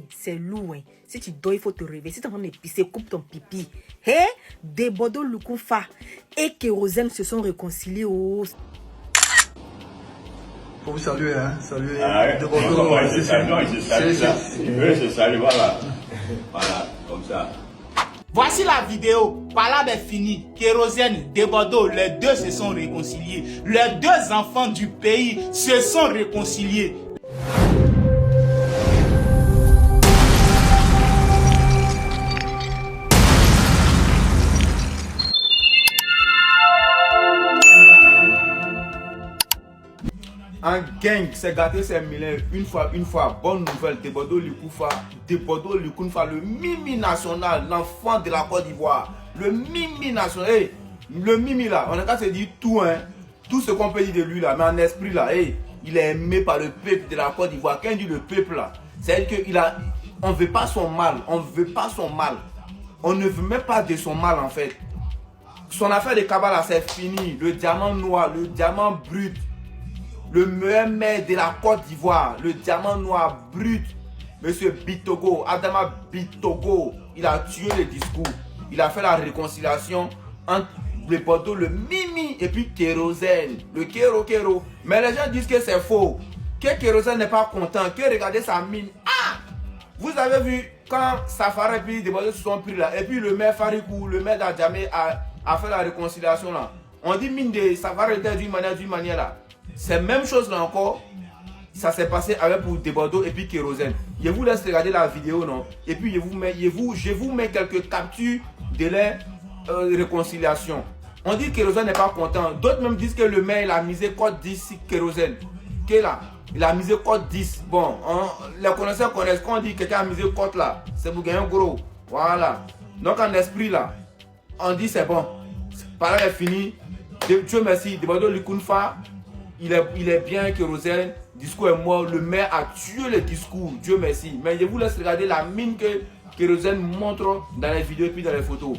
C'est lourd. Hein. Si tu dors, il faut te réveiller. Si tu es en train de pisser, coupe ton pipi. Hey, Debodo Lukufa et Kérosène se sont réconciliés au... Faut vous saluer, hein. Saluer. Debodo. Il se salue, voilà. Voilà, comme ça. Voici la vidéo. Palab est fini. Kérosène, Debodo, les deux se sont réconciliés. Les deux enfants du pays se sont réconciliés. Un gang s'est gâté ses mille une fois, bonne nouvelle, Debodo Lukunfa, le Mimi national, l'enfant de la Côte d'Ivoire, le Mimi national, hey, le Mimi là, on a qu'à se dire tout, hein, tout ce qu'on peut dire de lui là, mais en esprit là, hey, il est aimé par le peuple de la Côte d'Ivoire. Quand il dit le peuple là, c'est-à-dire on ne veut pas son mal, on ne veut même pas de son mal en fait. Son affaire de Kabbalah c'est fini, le diamant noir, le diamant brut. Le meilleur maire de la Côte d'Ivoire, le diamant noir brut, Monsieur Bitogo, Adama Bitogo, il a tué le discours. Il a fait la réconciliation entre le Bordeaux, le Mimi et puis Kérosène, le Kéro. Mais les gens disent que c'est faux, que Kérosène n'est pas content, que regardez sa mine. Ah! Vous avez vu quand Safari et puis des Bordeaux se sont pris là, et puis le maire Farikou, le maire d'Adjamé a fait la réconciliation là. On dit mine de Safari était d'une manière là. C'est la même chose là encore. Ça s'est passé avec pour Debodo et puis Kérosène. Je vous laisse regarder la vidéo, non? Et puis je vous mets quelques captures de la réconciliation. On dit que Kérosène n'est pas content. D'autres même disent que le maire il a misé code 10 Kérosène. Il a misé code 10. Bon, les connaisseurs connaissent. Quand on dit que quelqu'un a misé code là, c'est pour gagner un gros. Voilà. Donc en esprit là, on dit c'est bon. Par là est fini. Dieu merci. Debodo Lukunfa. Il est bien, Kérosène, le discours est mort, le maire a tué le discours, Dieu merci. Mais je vous laisse regarder la mine que Kérosène montre dans les vidéos et puis dans les photos.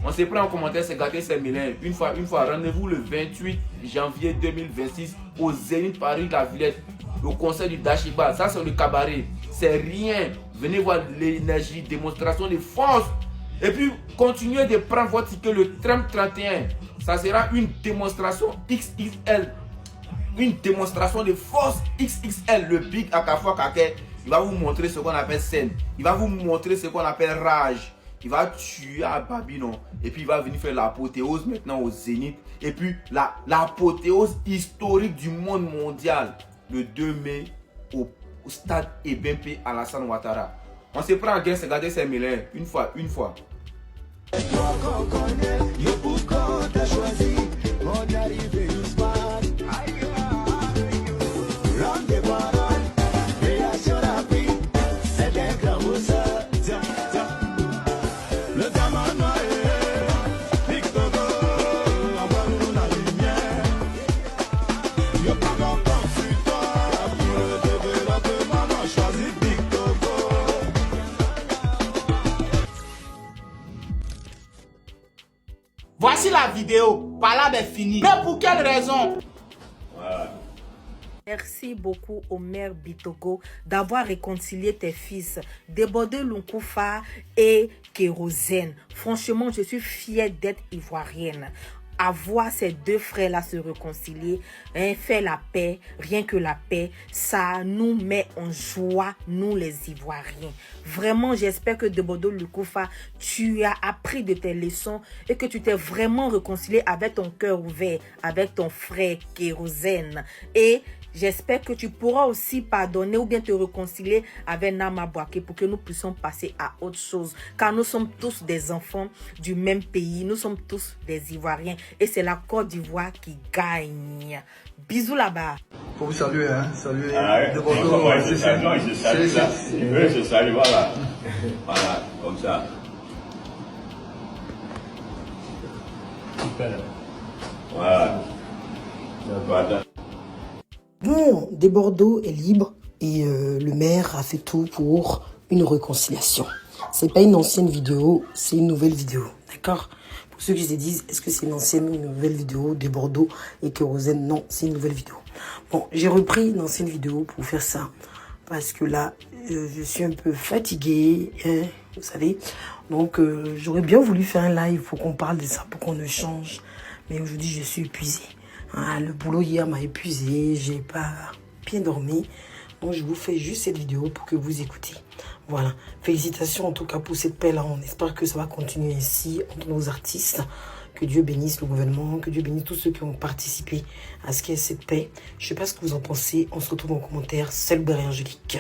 On se prend en commentaire, c'est gâté ces mille. Une fois, rendez-vous le 28 janvier 2026 au Zénith Paris, la Villette, au concert du Dashiba. Ça, c'est le cabaret. C'est rien. Venez voir l'énergie, démonstration de force. Et puis, continuez de prendre votre ticket le tram 31. Ça sera une démonstration XXL. Une démonstration de force XXL, le Big Akafo Kake. Il va vous montrer ce qu'on appelle scène. Il va vous montrer ce qu'on appelle rage. Il va tuer à Babylone. Et puis il va venir faire l'apothéose maintenant au Zénith. Et puis l'apothéose historique du monde mondial. Le 2 mai au stade EBMP Alassane Ouattara. On se prend en gain, c'est garder ces mille. Une fois. Voici la vidéo. Palab est fini. Mais pour quelle raison? Voilà. Merci beaucoup au maire Bitogo d'avoir réconcilié tes fils, Debodo Lukunfa et Kérosène. Franchement, je suis fière d'être ivoirienne. Avoir ces deux frères-là se réconcilier, hein, faire la paix, rien que la paix, ça nous met en joie, nous les Ivoiriens. Vraiment, j'espère que Debodo Lukunfa, tu as appris de tes leçons et que tu t'es vraiment réconcilié avec ton cœur ouvert, avec ton frère Kérosène. Et j'espère que tu pourras aussi pardonner ou bien te réconcilier avec Nama Bouaké pour que nous puissions passer à autre chose. Car nous sommes tous des enfants du même pays. Nous sommes tous des Ivoiriens. Et c'est la Côte d'Ivoire qui gagne. Bisous là-bas. Faut vous saluer, hein. Saluer. Debodo. Il se salue, voilà. Voilà, comme ça. Voilà. Voilà. Bon, Debodo est libre et le maire a fait tout pour une réconciliation. C'est pas une ancienne vidéo, c'est une nouvelle vidéo, d'accord? Pour ceux qui se disent, est-ce que c'est une ancienne ou une nouvelle vidéo, Debodo et Kérosène? Non, c'est une nouvelle vidéo. Bon, j'ai repris une ancienne vidéo pour faire ça. parce que là, je suis un peu fatiguée, hein, vous savez. Donc, j'aurais bien voulu faire un live pour qu'on parle de ça, pour qu'on change. Mais aujourd'hui, je suis épuisée. Hein, le boulot hier m'a épuisée, j'ai pas bien dormi. Donc, je vous fais juste cette vidéo pour que vous écoutez. Voilà. Félicitations en tout cas pour cette paix-là. On espère que ça va continuer ainsi entre nos artistes. Que Dieu bénisse le gouvernement, que Dieu bénisse tous ceux qui ont participé à ce qu'il y ait cette paix. Je ne sais pas ce que vous en pensez. On se retrouve en commentaire. Salut Barry Angélique.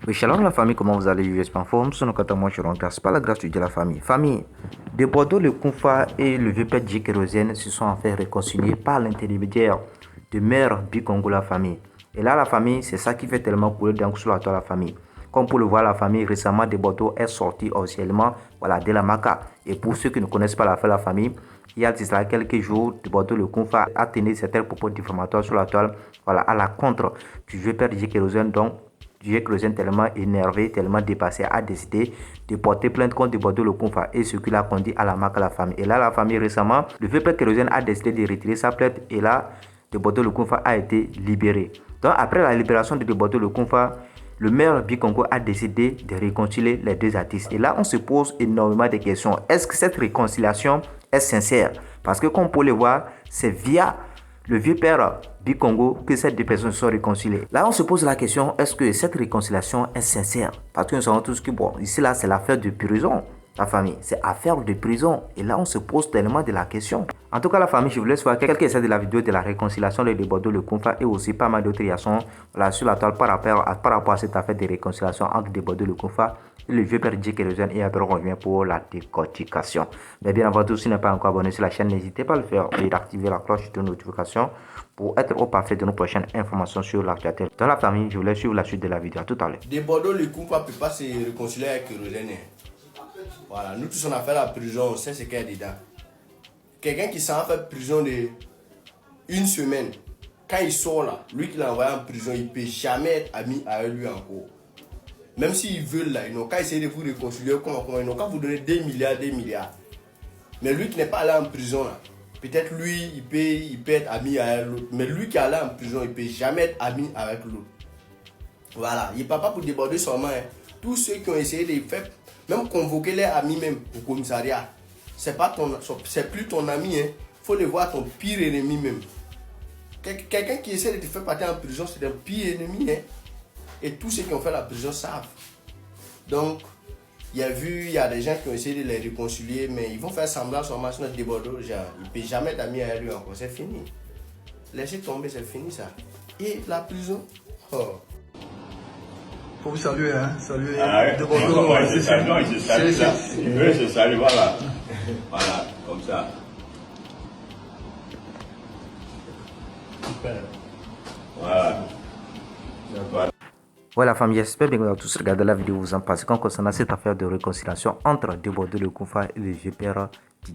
Oui, shalom la famille, comment vous allez? J'espère en forme. Sur notre moi, je rends grâce par la grâce de Dieu la famille. Famille, de Bordeaux, le Kunfa et le vieux père Djé Kérosène se sont en fait réconciliés par l'intermédiaire de Mère Bikongo la famille. Et là, la famille, c'est ça qui fait tellement couler d'encre sur la toile la famille. Comme pour le voir, la famille récemment de Bordeaux est sortie officiellement de la Maca. Et pour ceux qui ne connaissent pas la famille, il y a cela quelques jours, de Bordeaux le Kunfa a tenu certains propos diffamatoires sur la toile à la contre du vieux père Djé Kérosène. Donc, Djé Kérosène, tellement énervé, tellement dépassé, a décidé de porter plainte contre de Bordeaux le Kunfa et ce qui l'a conduit à la Maca la famille. Et là, la famille récemment, le vieux père Kérosène a décidé de retirer sa plainte et là, de Bordeaux le Kunfa a été libéré. Donc, après la libération de Bordeaux le Kunfa, le maire Bikongo a décidé de réconcilier les deux artistes. Et là, on se pose énormément de questions. Est-ce que cette réconciliation est sincère? Parce que comme pour le voir, c'est via le vieux père Bikongo que ces deux personnes sont réconciliées. Là, on se pose la question, est-ce que cette réconciliation est sincère? Parce que nous savons tous que, bon, ici, là, c'est l'affaire de prison. La famille, c'est affaire de prison. Et là, on se pose tellement de la question. En tout cas, la famille, je vous laisse voir quelques extraits de la vidéo de la réconciliation de Bordeaux le Kunfa et aussi pas mal d'autres réactions sur la toile par rapport à cette affaire de réconciliation entre Bordeaux le Kunfa et le vieux père Djé Kérosène. Et après, on revient pour la décortication. Mais bien avant tout, si vous n'êtes pas encore abonné sur la chaîne, n'hésitez pas à le faire et d'activer la cloche de notification pour être au parfait de nos prochaines informations sur l'actualité. Dans la famille, je vous laisse suivre la suite de la vidéo. À tout à l'heure. De Bordeaux le Kunfa ne peut pas se réconcilier avec Kérosène. Voilà, nous tous on a fait la prison, on sait ce qu'il y a dedans. Quelqu'un qui s'en fait prison de une semaine, quand il sort là, lui qui l'a envoyé en prison, il ne peut jamais être ami avec lui encore. Même s'ils veulent là, ils n'ont qu'à essayer de vous réconcilier, ils n'ont qu'à vous donner des milliards. Mais lui qui n'est pas allé en prison là, peut-être lui, il peut être ami avec l'autre. Mais lui qui est allé en prison, il ne peut jamais être ami avec l'autre. Voilà, il ne parle pas pour déborder seulement. Hein. Tous ceux qui ont essayé de faire, même convoquer les amis même au commissariat, c'est plus ton ami, il faut le voir ton pire ennemi même. Quelqu'un qui essaie de te faire partir en prison, c'est un pire ennemi. Hein? Et tous ceux qui ont fait la prison savent. Donc, il y a des gens qui ont essayé de les réconcilier, mais ils vont faire semblant sur notre Bordeaux. Genre, il ne peut jamais être ami avec lui encore, c'est fini. Laissez tomber, c'est fini ça. Et la prison, oh. Faut vous saluer, hein. Saluer. Ah, de ouais. Bordeaux. Non, il se salue, non, il se salue ça. Il veut se saluer, voilà. Voilà, comme ça. Voilà. Voilà, famille, j'espère bien que vous avez tous regardé la vidéo, vous en passez concernant cette affaire de réconciliation entre de Bordeaux le Kunfa et le vieux père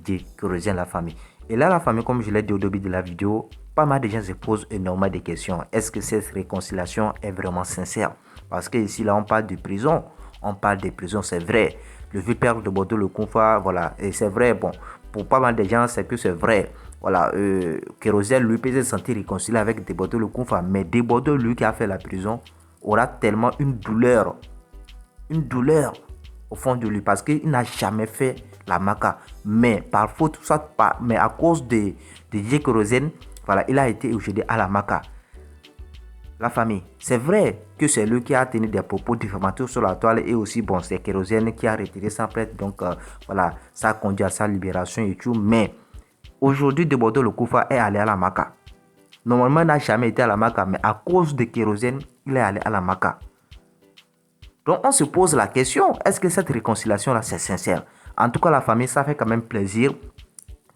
Djé Kérosène la famille. Et là, la famille, comme je l'ai dit au début de la vidéo, pas mal de gens se posent énormément de questions. Est-ce que cette réconciliation est vraiment sincère? Parce que ici, là, on parle de prison. On parle de prison, c'est vrai. Le vieux père de Bordeaux le Kunfa, voilà, et c'est vrai, bon, pour pas mal de gens, c'est que c'est vrai. Voilà, Kérosène, lui, peut se sentir réconcilié avec de Bordeaux le Kunfa, mais de Bordeaux, lui, qui a fait la prison, aura tellement une douleur au fond de lui parce qu'il n'a jamais fait la Maca. Mais par faute, soit pas, mais à cause de Djé Kérosène, voilà, il a été aujourd'hui à la Maca. La famille, c'est vrai que c'est lui qui a tenu des propos diffamatoires sur la toile et aussi, bon, c'est Kérosène qui a retiré sa plainte. Donc, voilà, ça a conduit à sa libération et tout. Mais aujourd'hui, de Bordeaux le Kunfa est allé à la Maca. Normalement, il n'a jamais été à la Maca, mais à cause de Kérosène, il est allé à la Maca. Donc, on se pose la question, est-ce que cette réconciliation-là, c'est sincère? En tout cas, la famille, ça fait quand même plaisir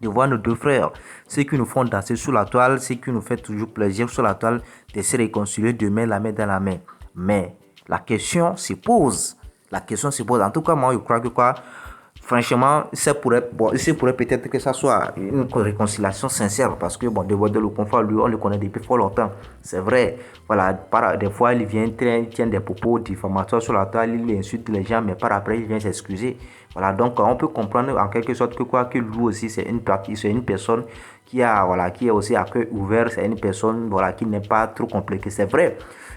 de voir nos deux frères. Ceux qui nous font danser sur la toile, ceux qui nous font toujours plaisir sur la toile, de se réconcilier demain, la main dans la main. Mais la question se pose. La question se pose. En tout cas, moi, je crois que quoi, franchement, ça pourrait peut-être que ça soit une réconciliation sincère parce que bon, de Bordeaux le Kunfa, lui, on le connaît depuis fort longtemps. C'est vrai. Voilà, des fois, il vient, il tient des propos diffamatoires sur la toile, il insulte les gens, mais par après, il vient s'excuser. Voilà, donc on peut comprendre en quelque sorte que quoi, que lui aussi, c'est une personne qui a, voilà, qui est aussi à cœur ouvert, c'est une personne, voilà, qui n'est pas trop compliquée. C'est vrai.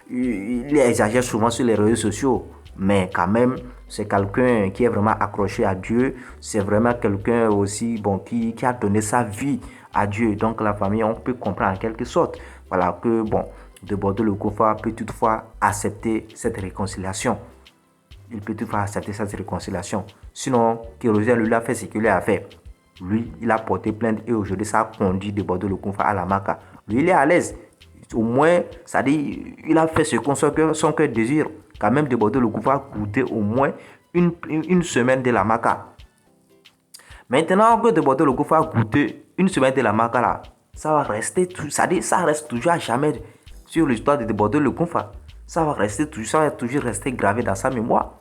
il exagère souvent sur les réseaux sociaux. Mais quand même, c'est quelqu'un qui est vraiment accroché à Dieu. C'est vraiment quelqu'un aussi qui a donné sa vie à Dieu. Donc la famille, on peut comprendre en quelque sorte que Debordo le Kofa peut toutefois accepter cette réconciliation. Il peut toutefois accepter cette réconciliation. Sinon, Kérosène lui a fait ce qu'il a fait. Lui, il a porté plainte et aujourd'hui, ça a conduit Debordo le Kofa à la Maka. Lui, il est à l'aise. Au moins, ça dit, il a fait ce que son cœur désire. Quand même, Debordo le Kofa a goûté au moins une semaine de la Maka. Maintenant que Debordo le Kofa a goûté une semaine de la Maka, là, ça va rester, ça reste toujours à jamais sur l'histoire de Debordo le Kofa. Ça va toujours rester gravé dans sa mémoire.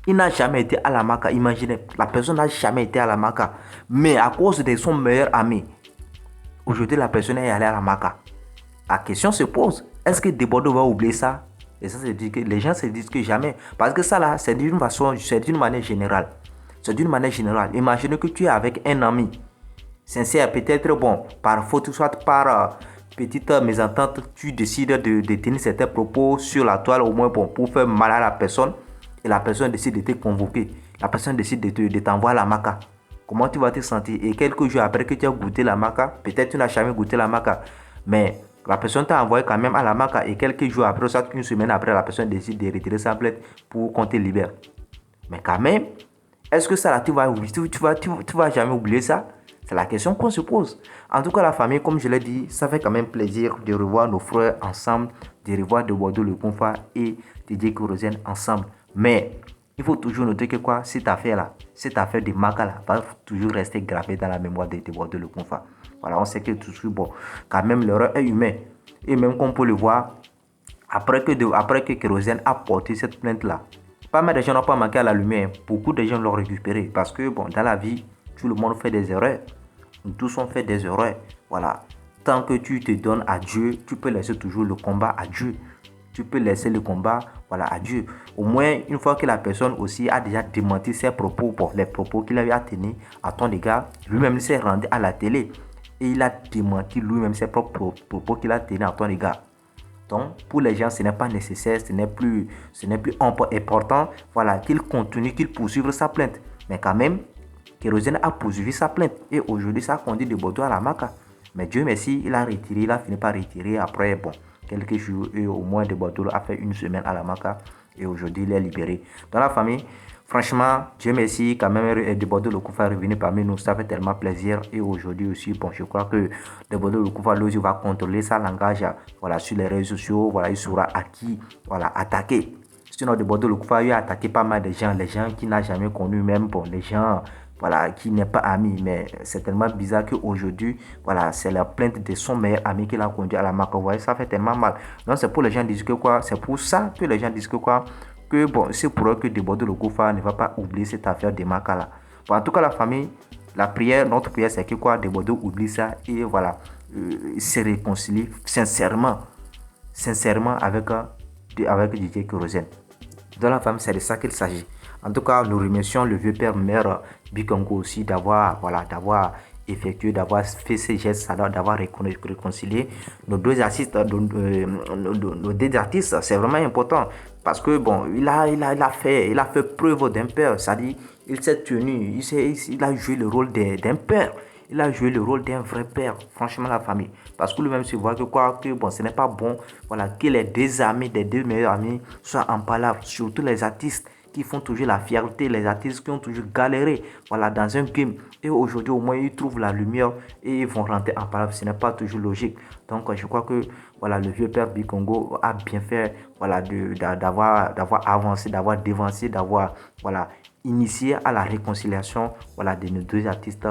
Il n'a jamais été à la Maka. Imaginez, la personne n'a jamais été à la Maka. Mais à cause de son meilleur ami, aujourd'hui la personne est allée à la Maka. La question se pose, est-ce que Debordo va oublier ça? Et ça, c'est dire que les gens se disent que jamais. Parce que ça là, c'est d'une manière générale. C'est d'une manière générale. Imaginez que tu es avec un ami sincère, peut-être par faute, soit par petite mésentente, tu décides de tenir certains propos sur la toile, au moins pour faire mal à la personne. Et la personne décide de te convoquer. La personne décide de t'envoyer à la Maka. Comment tu vas te sentir? Et quelques jours après que tu as goûté la Maka, peut-être tu n'as jamais goûté la Maka, mais la personne t'a envoyé quand même à la Maka et quelques jours après, soit une semaine après, la personne décide de retirer sa plainte pour qu'on te libère. Mais quand même, est-ce que ça là, tu vas jamais oublier ça? C'est la question qu'on se pose. En tout cas, la famille, comme je l'ai dit, ça fait quand même plaisir de revoir nos frères ensemble, de revoir Debordo le Kofa et Didier Kérosène ensemble. Mais il faut toujours noter que cette affaire de Maka là, va toujours rester gravée dans la mémoire de Debordo le Kofa. Voilà, on sait que toujours, quand même, l'erreur est humaine. Et même qu'on peut le voir, après que Kérosène a porté cette plainte-là, pas mal de gens n'ont pas manqué à la lumière. Beaucoup de gens l'ont récupéré. Parce que, dans la vie, tout le monde fait des erreurs. Nous tous on fait des erreurs. Voilà. Tant que tu te donnes à Dieu, tu peux laisser toujours le combat à Dieu. Tu peux laisser le combat à Dieu. Au moins, une fois que la personne aussi a déjà démenti ses propos, les propos qu'il avait à tenir à ton égard, lui-même s'est rendu à la télé. Et il a démenti lui-même ses propres propos qu'il a tenus à ton égard. Donc, pour les gens, ce n'est pas nécessaire, ce n'est plus important, qu'il continue, qu'il poursuive sa plainte. Mais quand même, Kérosène a poursuivi sa plainte. Et aujourd'hui, ça a conduit Debordo à la Maka. Mais Dieu merci, il a fini par retirer après, quelques jours. Et au moins, Debordo a fait une semaine à la Maka. Et aujourd'hui, il est libéré. Dans la famille, franchement, Dieu merci, quand même, Debordo le Kofa est revenu parmi nous. Ça fait tellement plaisir. Et aujourd'hui aussi, je crois que Debordo le Kofa va contrôler sa langage sur les réseaux sociaux. Il sera acquis, attaqué. Sinon, Debordo le Kofa a attaqué pas mal de gens. Les gens qu'il n'a jamais connus, même les gens qui n'est pas ami. Mais c'est tellement bizarre qu'aujourd'hui, c'est la plainte de son meilleur ami qui l'a conduit à la Maka. Ça fait tellement mal. Donc, c'est pour les gens disent que c'est pour ça que les gens disent que c'est pour eux que Debordo le Kofa ne va pas oublier cette affaire de Maka là. En tout cas, la famille, notre prière, c'est que Debordo oublie ça et se réconcilie sincèrement avec Didier Kérosène. Dans la famille, c'est de ça qu'il s'agit. En tout cas, nous remercions le vieux père mère Bikongo aussi d'avoir effectué, d'avoir fait ces gestes, d'avoir réconcilié nos deux artistes. Nos deux artistes, c'est vraiment important parce que il a fait preuve d'un père, c'est-à-dire il s'est tenu, il a joué le rôle d'un père. Il a joué le rôle d'un vrai père, franchement, la famille. Parce que lui-même se voit que ce n'est pas bon que les deux amis, des deux meilleurs amis soient en palabre, surtout les artistes qui font toujours la fierté, les artistes qui ont toujours galéré dans un game. Et aujourd'hui, au moins, ils trouvent la lumière et ils vont rentrer en palabre. Ce n'est pas toujours logique. Donc, je crois que le vieux père Bikongo a bien fait d'avoir avancé, d'avoir dévancé, d'avoir initié à la réconciliation de nos deux artistes,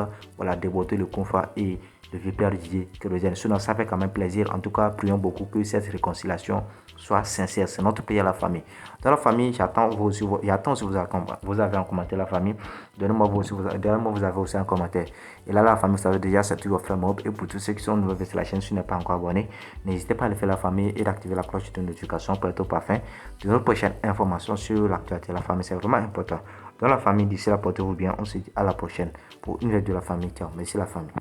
Debordo le Kofa et le vieux père Didier Kérosène. Sinon, ça fait quand même plaisir. En tout cas, prions beaucoup que cette réconciliation soit sincère. C'est notre prière, la famille. Dans la famille, j'attends si vous avez un commentaire, la famille. Donnez-moi vous avez aussi un commentaire. Et là, la famille, vous savez déjà, c'est toujours frère Mob. Et pour tous ceux qui sont nouveaux sur la chaîne, si vous n'êtes pas encore abonné, n'hésitez pas à le faire, la famille, et d'activer la cloche de notification pour être au parfum de nos prochaines informations sur l'actualité de la famille. C'est vraiment important. Dans la famille, d'ici là, portez-vous bien. On se dit à la prochaine pour une vidéo de la famille. Ciao. Merci la famille.